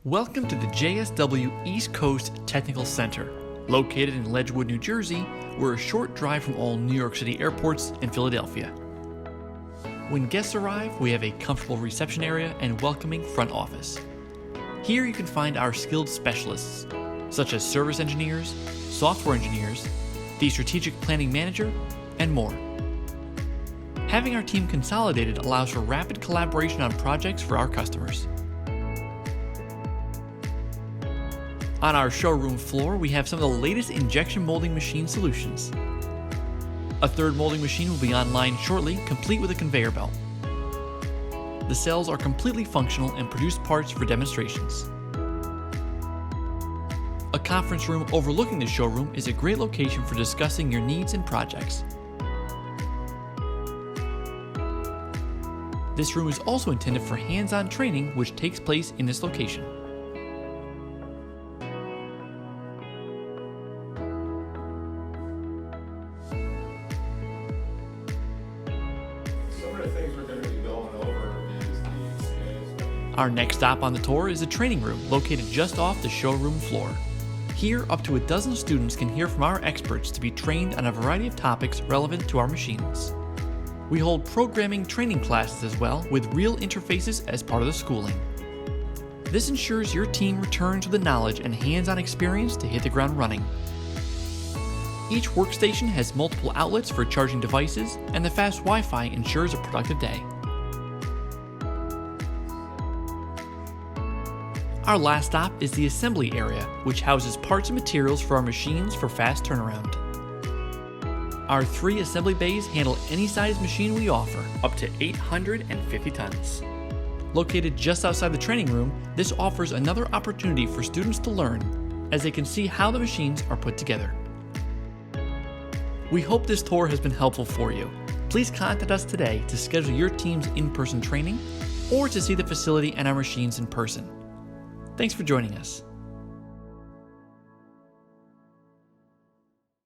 Welcome to the JSW East Coast Technical Center, located in Ledgewood, New Jersey. We're a short drive from all New York City airports and Philadelphia. When guests arrive, we have a comfortable reception area and welcoming front office. Here you can find our skilled specialists, such as service engineers, software engineers, the strategic planning manager, and more. Having our team consolidated allows for rapid collaboration on projects for our customers. On our showroom floor, we have some of the latest injection molding machine solutions. A third molding machine will be online shortly, complete with a conveyor belt. The cells are completely functional and produce parts for demonstrations. A conference room overlooking the showroom is a great location for discussing your needs and projects. This room is also intended for hands-on training, which takes place in this location. Our next stop on the tour is a training room located just off the showroom floor. Here, up to a dozen students can hear from our experts to be trained on a variety of topics relevant to our machines. We hold programming training classes as well, with real interfaces as part of the schooling. This ensures your team returns with the knowledge and hands-on experience to hit the ground running. Each workstation has multiple outlets for charging devices, and the fast Wi-Fi ensures a productive day. Our last stop is the assembly area, which houses parts and materials for our machines for fast turnaround. Our 3 assembly bays handle any size machine we offer, up to 850 tons. Located just outside the training room, this offers another opportunity for students to learn, as they can see how the machines are put together. We hope this tour has been helpful for you. Please contact us today to schedule your team's in-person training or to see the facility and our machines in person. Thanks for joining us.